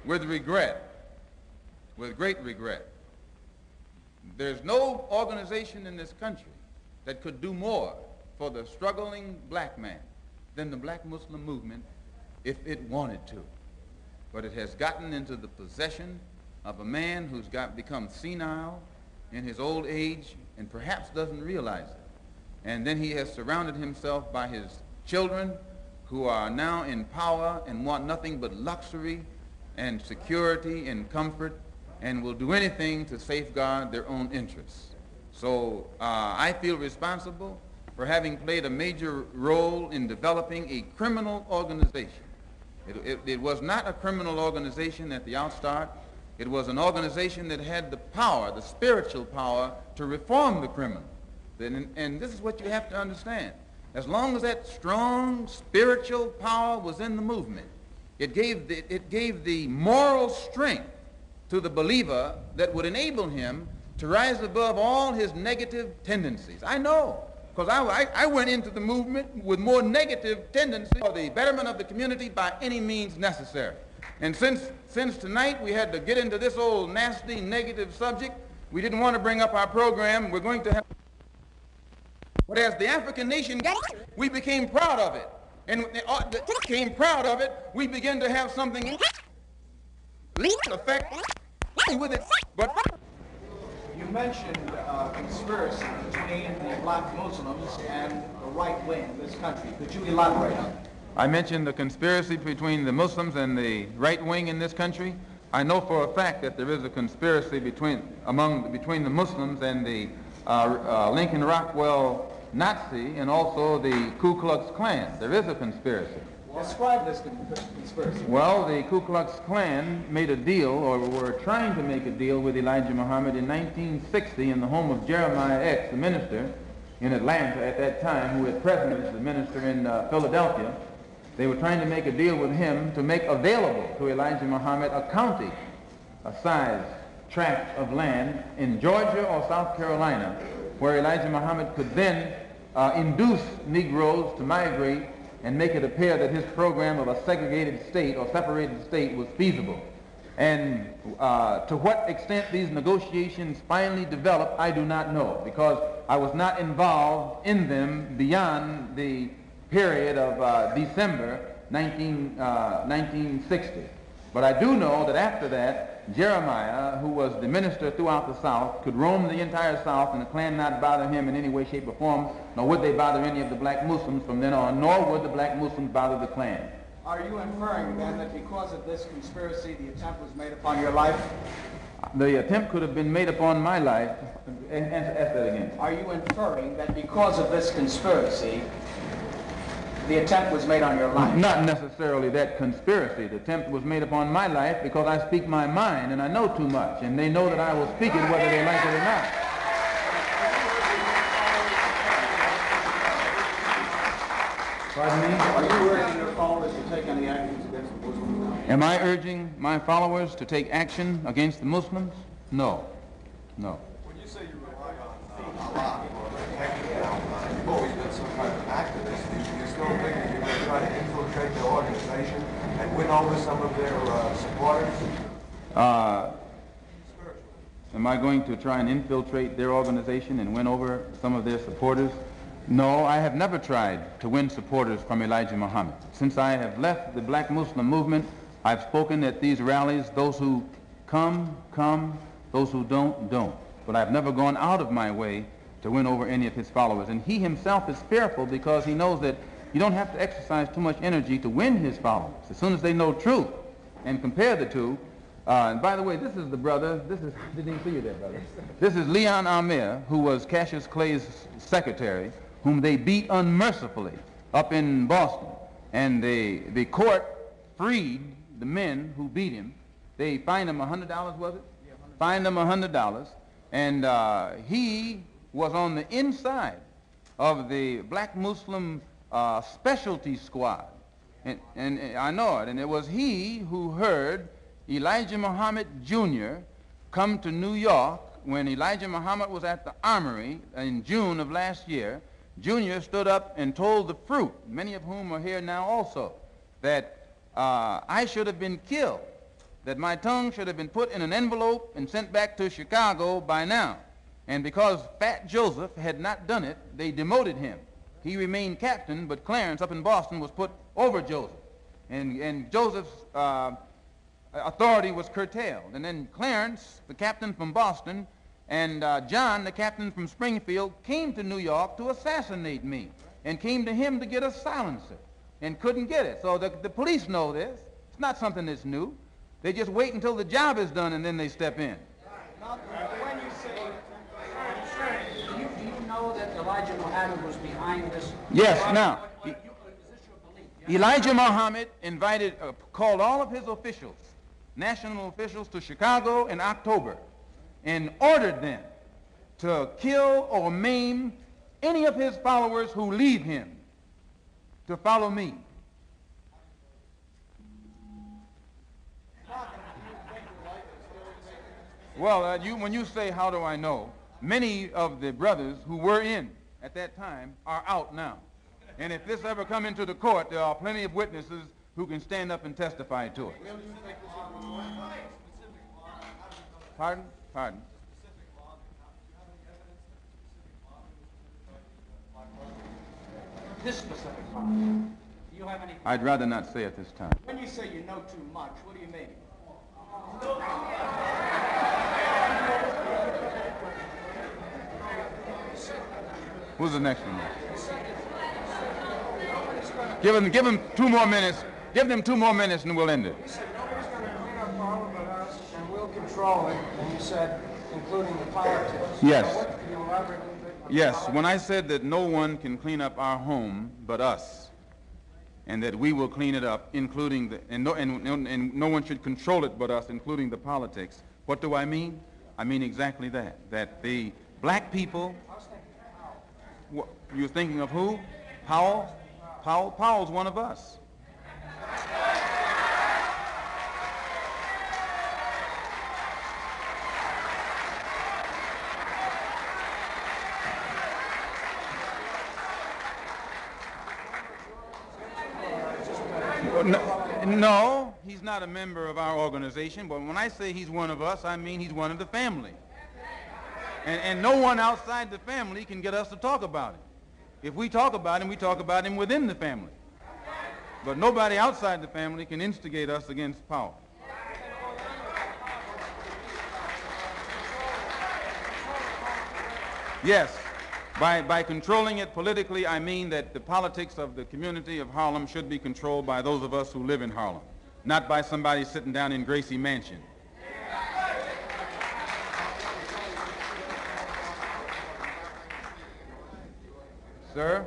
with regret, with great regret. There's no organization in this country that could do more for the struggling black man than the black Muslim movement if it wanted to. But it has gotten into the possession of a man who's become senile in his old age and perhaps doesn't realize it. And then he has surrounded himself by his children who are now in power and want nothing but luxury and security and comfort and will do anything to safeguard their own interests. So I feel responsible for having played a major role in developing a criminal organization. It was not a criminal organization at the outstart. It was an organization that had the power, the spiritual power, to reform the criminal. And this is what you have to understand. As long as that strong spiritual power was in the movement, it gave the moral strength to the believer that would enable him to rise above all his negative tendencies. I know, because I went into the movement with more negative tendencies for the betterment of the community by any means necessary. And since tonight we had to get into this old nasty negative subject, we didn't want to bring up our program. We're going to have... But as the African nation got it, we became proud of it. And when they became proud of it, we began to have something effect with it. But you mentioned conspiracy between the black Muslims and the right wing in this country. Could you elaborate on that? I mentioned the conspiracy between the Muslims and the right wing in this country. I know for a fact that there is a conspiracy between the Muslims and the Lincoln Rockwell Nazi and also the Ku Klux Klan. There is a conspiracy. Describe this conspiracy. Well, the Ku Klux Klan made a deal, or were trying to make a deal with Elijah Muhammad in 1960 in the home of Jeremiah X, the minister in Atlanta at that time, who at present is the minister in Philadelphia. They were trying to make a deal with him to make available to Elijah Muhammad a county, a size tract of land in Georgia or South Carolina, where Elijah Muhammad could then induce Negroes to migrate and make it appear that his program of a segregated state or separated state was feasible. And to what extent these negotiations finally developed, I do not know, because I was not involved in them beyond the period of December 1960. But I do know that after that, Jeremiah, who was the minister throughout the South, could roam the entire South and the Klan not bother him in any way, shape, or form, nor would they bother any of the black Muslims from then on, nor would the black Muslims bother the Klan. Are you inferring then that because of this conspiracy, the attempt was made upon your life? The attempt could have been made upon my life. Ask that again. Are you inferring that because of this conspiracy, the attempt was made on your life? Not necessarily that conspiracy. The attempt was made upon my life because I speak my mind and I know too much, and they know that I will speak it whether they like it or not. Pardon me? Are you urging your followers to take any actions against the Muslims? Am I urging my followers to take action against the Muslims? No. No. When you say you rely on Allah or KKK, you've always been some kind of activist. Do you still think that you're going to try to infiltrate their organization and win over some of their supporters? Am I going to try and infiltrate their organization and win over some of their supporters? No, I have never tried to win supporters from Elijah Muhammad. Since I have left the black Muslim movement, I've spoken at these rallies. Those who come, come. Those who don't, don't. But I've never gone out of my way to win over any of his followers. And he himself is fearful because he knows that you don't have to exercise too much energy to win his followers. As soon as they know truth and compare the two. And by the way, this is the brother. I didn't even see you there, brother. This is Leon Amir, who was Cassius Clay's secretary, whom they beat unmercifully up in Boston. And the court freed the men who beat him. They fined him $100, was it? Yeah, fined him $100. And he was on the inside of the black Muslim specialty squad. And I know it. And it was he who heard Elijah Muhammad Jr. come to New York when Elijah Muhammad was at the Armory in June of last year. Junior stood up and told the fruit, many of whom are here now also, that I should have been killed that my tongue should have been put in an envelope and sent back to Chicago by now. And because Fat Joseph had not done it, they demoted him. He remained captain, but Clarence up in Boston was put over Joseph. And Joseph's authority was curtailed. And then Clarence, the captain from Boston, and John, the captain from Springfield, came to New York to assassinate me and came to him to get a silencer and couldn't get it. So the police know this. It's not something that's new. They just wait until the job is done and then they step in. Now, when you say, do you know that Elijah Muhammad was behind this? Yes, now, Elijah Muhammad called all of his officials, national officials, to Chicago in October and ordered them to kill or maim any of his followers who leave him to follow me. Well, when you say, how do I know, many of the brothers who were in at that time are out now. And if this ever come into the court, there are plenty of witnesses who can stand up and testify to it. Pardon? Pardon? This specific problem. Do you have any? I'd rather not say at this time. When you say you know too much, what do you mean? Who's the next one? Give them 2 more minutes. Give them 2 more minutes and we'll end it. You said nobody's going to clean up Parliament but us, and we'll control it. And you said, including the politics. Yes. So what, can you elaborate a little bit? Yes, when I said that no one can clean up our home but us, and that we will clean it up, including and no one should control it but us, including the politics, what do I mean? I mean exactly that. That the black people. You're thinking of who? Powell? Powell's one of us. No, he's not a member of our organization, but when I say he's one of us, I mean he's one of the family. And no one outside the family can get us to talk about it. If we talk about him, we talk about him within the family. But nobody outside the family can instigate us against Powell. Yes, by controlling it politically, I mean that the politics of the community of Harlem should be controlled by those of us who live in Harlem, not by somebody sitting down in Gracie Mansion. Sir?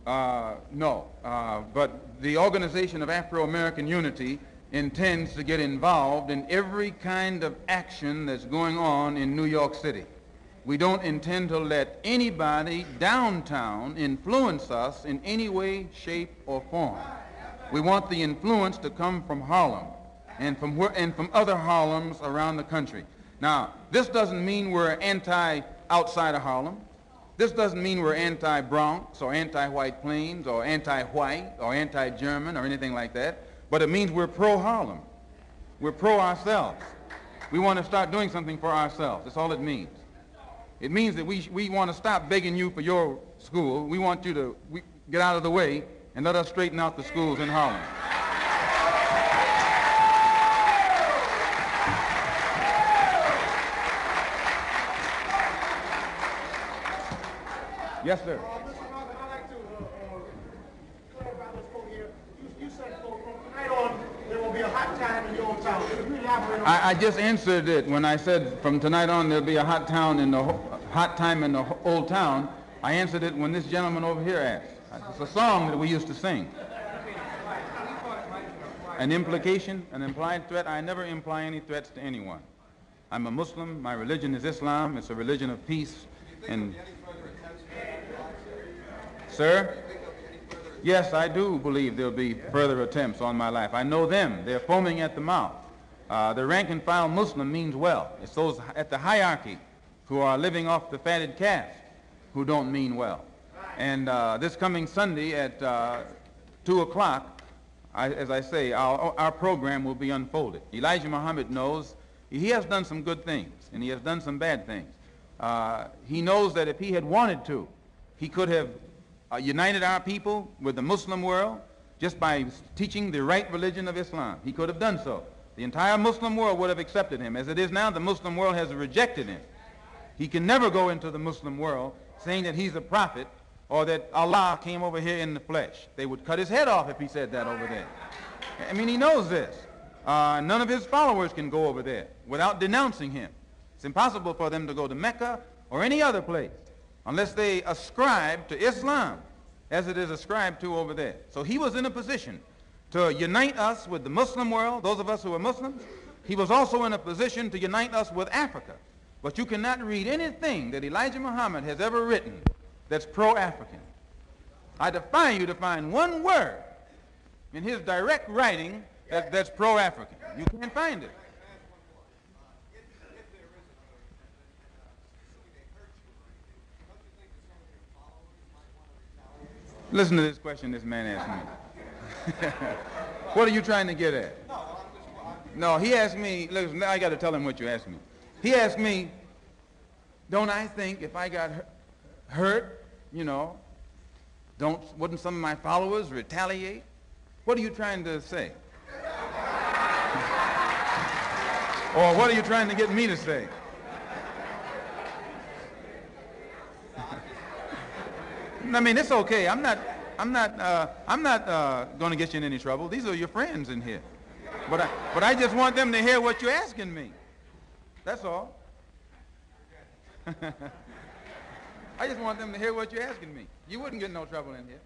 No, but the Organization of Afro-American Unity intends to get involved in every kind of action that's going on in New York City. We don't intend to let anybody downtown influence us in any way, shape, or form. We want the influence to come from Harlem and from other Harlems around the country. Now, this doesn't mean we're outside of Harlem. This doesn't mean we're anti-Bronx or anti-White Plains or anti-white or anti-German or anything like that, but it means we're pro-Harlem. We're pro-ourselves. We want to start doing something for ourselves. That's all it means. It means that we want to stop begging you for your school. We want you to get out of the way and let us straighten out the schools in Harlem. Yes, sir. I'd like to clarify this quote here. You said, from tonight on, there will be a hot time in your town. Can you elaborate on I just answered it when I said from tonight on there'll be a hot time in the old town. I answered it when this gentleman over here asked. It's a song that we used to sing. An implication, an implied threat. I never imply any threats to anyone. I'm a Muslim. My religion is Islam. It's a religion of peace. And sir? Yes, I do believe there'll be further attempts on my life. I know them. They're foaming at the mouth. The rank and file Muslim means well. It's those at the hierarchy who are living off the fatted calf who don't mean well. And this coming Sunday at 2 o'clock, as I say, our program will be unfolded. Elijah Muhammad knows he has done some good things, and he has done some bad things. He knows that if he had wanted to, he could have united our people with the Muslim world just by teaching the right religion of Islam. He could have done so. The entire Muslim world would have accepted him. As it is now, the Muslim world has rejected him. He can never go into the Muslim world saying that he's a prophet or that Allah came over here in the flesh. They would cut his head off if he said that over there. I mean, he knows this. None of his followers can go over there without denouncing him. It's impossible for them to go to Mecca or any other place unless they ascribe to Islam as it is ascribed to over there. So he was in a position to unite us with the Muslim world, those of us who are Muslims. He was also in a position to unite us with Africa. But you cannot read anything that Elijah Muhammad has ever written that's pro-African. I defy you to find one word in his direct writing that's pro-African. You can't find it. Listen to this question this man asked me. What are you trying to get at? No, he asked me, listen, I got to tell him what you asked me. He asked me, don't I think if I got hurt, you know, wouldn't some of my followers retaliate? What are you trying to say? Or what are you trying to get me to say? I mean, it's okay. I'm not going to get you in any trouble. These are your friends in here. But I just want them to hear what you're asking me. That's all. I just want them to hear what you're asking me. You wouldn't get no trouble in here.